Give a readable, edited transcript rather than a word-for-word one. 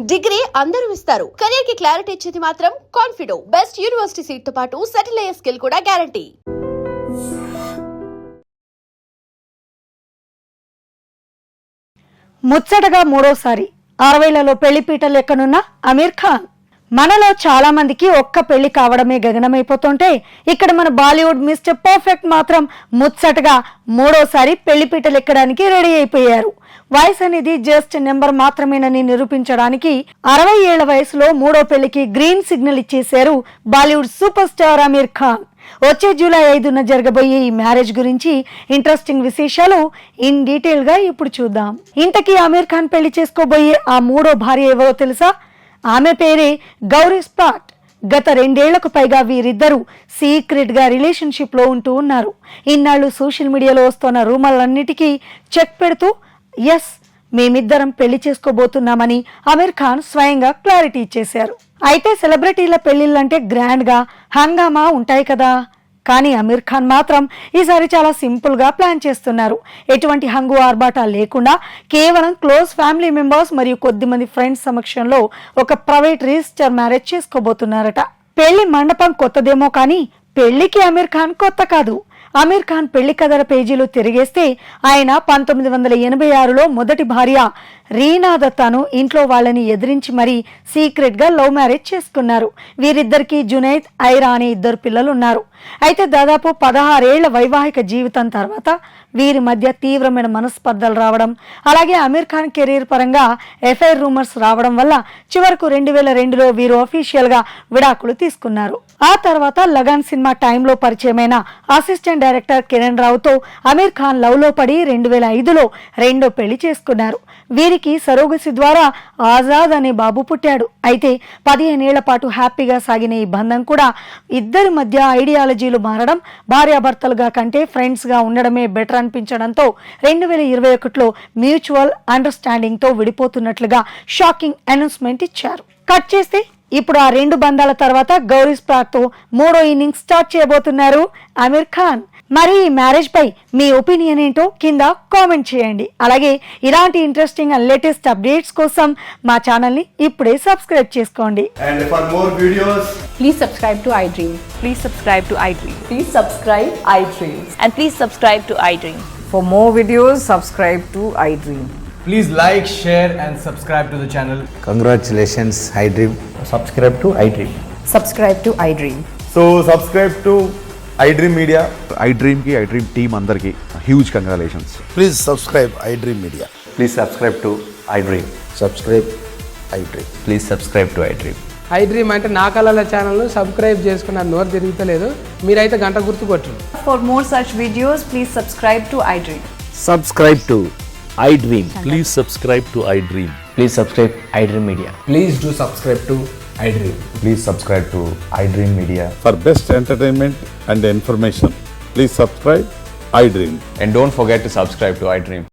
Degree అందరూ ఇస్తారు. Career కి క్లారిటీ ఇచ్చేది మాత్రం కాన్ఫిడో. బెస్ట్ యూనివర్సిటీ సీట్ తో పాటు సెటిల్ అయ్యే స్కిల్ కూడా గ్యారంటీ. ముచ్చటగా మూడోసారి 60లలో పెళ్లిపీటలు ఎక్కనున్న అమీర్ ఖాన్. మనలో చాలా మందికి ఒక్క పెళ్లి కావడమే గగనమైపోతుంటే ఇక్కడ మన బాలీవుడ్ మిస్టర్ పర్ఫెక్ట్ మాత్రం ముచ్చటగా మూడోసారి పెళ్లిపీటలు ఎక్కడానికి రెడీ అయిపోయారు. వయసు అనేది జస్ట్ నెంబర్ మాత్రమేనని నిరూపించడానికి 60 ఏళ్ల వయసులో మూడో పెళ్లికి గ్రీన్ సిగ్నల్ ఇచ్చేశారు బాలీవుడ్ సూపర్ స్టార్ అమీర్ ఖాన్. వచ్చే జూలై 5న జరగబోయే ఈ మ్యారేజ్ గురించి ఇంట్రెస్టింగ్ విశేషాలు ఇన్ డీటెయిల్ గా ఇప్పుడు చూద్దాం. ఇంతకీ అమీర్ ఖాన్ పెళ్లి చేసుకోబోయే ఆ మూడో భార్య ఎవరో తెలుసా? ఆమె పేరే గౌరీ స్పాట్. గత 2 ఏళ్లకు పైగా వీరిద్దరూ సీక్రెట్ గా రిలేషన్షిప్ లో ఉంటూ ఉన్నారు. ఇన్నాళ్లు సోషల్ మీడియాలో వస్తున్న రూమర్లన్నిటికీ చెక్ పెడుతూ ఎస్ మేమిద్దరం పెళ్లి చేసుకోబోతున్నామని అమీర్ ఖాన్ స్వయంగా క్లారిటీ ఇచ్చేశారు. అయితే సెలబ్రిటీల పెళ్లిళ్ళంటే గ్రాండ్ గా హంగామా ఉంటాయి కదా, కానీ అమీర్ ఖాన్ మాత్రం ఈసారి చాలా సింపుల్ గా ప్లాన్ చేస్తున్నారు. ఎటువంటి హంగు ఆర్భాటా లేకుండా కేవలం క్లోజ్ ఫ్యామిలీ మెంబర్స్ మరియు కొద్దిమంది ఫ్రెండ్స్ సమక్షంలో ఒక ప్రైవేట్ రిజిస్టర్ మ్యారేజ్ చేసుకోబోతున్నారట. పెళ్లి మండపం కొత్తదేమో కానీ పెళ్లికి అమీర్ ఖాన్ కొత్త కాదు. అమీర్ ఖాన్ పెళ్లి కథల పేజీలు తిరిగేస్తే ఆయన 1986లో మొదటి భార్య రీనా దత్తాను ఇంట్లో వాళ్ళని ఎదిరించి మరీ సీక్రెట్ గా లవ్ మ్యారేజ్ చేసుకున్నారు. వీరిద్దరికి జునైద్, ఐరా అనే 2 పిల్లలు ఉన్నారు. అయితే దాదాపు 16 ఏళ్ల వైవాహిక జీవితం తర్వాత వీరి మధ్య తీవ్రమైన మనస్పర్ధలు రావడం, అలాగే అమీర్ ఖాన్ కెరీర్ పరంగా ఎఫ్ఐఆర్ రూమర్స్ రావడం వల్ల చివరకు 2002లో వీరు అఫీషియల్ గా విడాకులు తీసుకున్నారు. ఆ తర్వాత లగాన్ సినిమా టైంలో పరిచయమైన అసిస్టెంట్ డైరెక్టర్ కిరణ్ రావుతో అమీర్ ఖాన్ లవ్ లో పడి 2005లో రెండో పెళ్లి చేసుకున్నారు. వీరికి సరోగసి ద్వారా ఆజాద్ అనే బాబు పుట్టాడు. అయితే 15 ఏళ్ల పాటు హ్యాపీగా సాగిన ఈ బంధం కూడా ఇద్దరి మధ్య ఐడియాలజీలు మారడం, భార్యాభర్తలుగా కంటే ఫ్రెండ్స్ గా ఉండడమే బెటర్ అనిపించడంతో 2021లో మ్యూచువల్ అండర్స్టాండింగ్ తో విడిపోతున్నట్లుగా షాకింగ్ అనౌన్స్మెంట్ ఇచ్చారు. కట్ చేస్తే ఇప్పుడు ఆ 2 బంధాల తర్వాత గౌరీ స్పాట్ తో మూడో ఇన్నింగ్స్ స్టార్ట్ చేయబోతున్నారు అమీర్ ఖాన్. మరి ఈ మ్యారేజ్ పై మీ ఒపీనియన్ ఏంటో కింద కామెంట్ చేయండి. అలాగే ఇలాంటి ఇంట్రెస్టింగ్ అండ్ లేటెస్ట్ అప్డేట్స్ కోసం మా ఛానల్ ని ఇప్పుడే సబ్స్క్రైబ్ చేసుకోండి. And for more videos, please subscribe to iDream. Please subscribe to iDream. Please subscribe iDream. And please subscribe to iDream. For more videos, subscribe to iDream. please like, share and subscribe to the channel. Congratulations, iDream. Subscribe to iDream. Subscribe to iDream. So subscribe to iDream Media. iDream ki iDream team andarki huge congratulations. Please subscribe iDream Media. Please subscribe to iDream. Subscribe iDream. Please subscribe to iDream. iDream అంటే నా కళల ఛానల్ను subscribe చేసుకున్న నోరు తిరుగుతలేదు, మీరైతే గంట గుర్తు కొట్టండి. For more such videos, please subscribe to iDream. Subscribe to iDream. Please subscribe to iDream. Please subscribe iDream Media. Please do subscribe to iDream. Please subscribe to iDream Media. For best entertainment and information, please subscribe iDream. And don't forget to subscribe to iDream.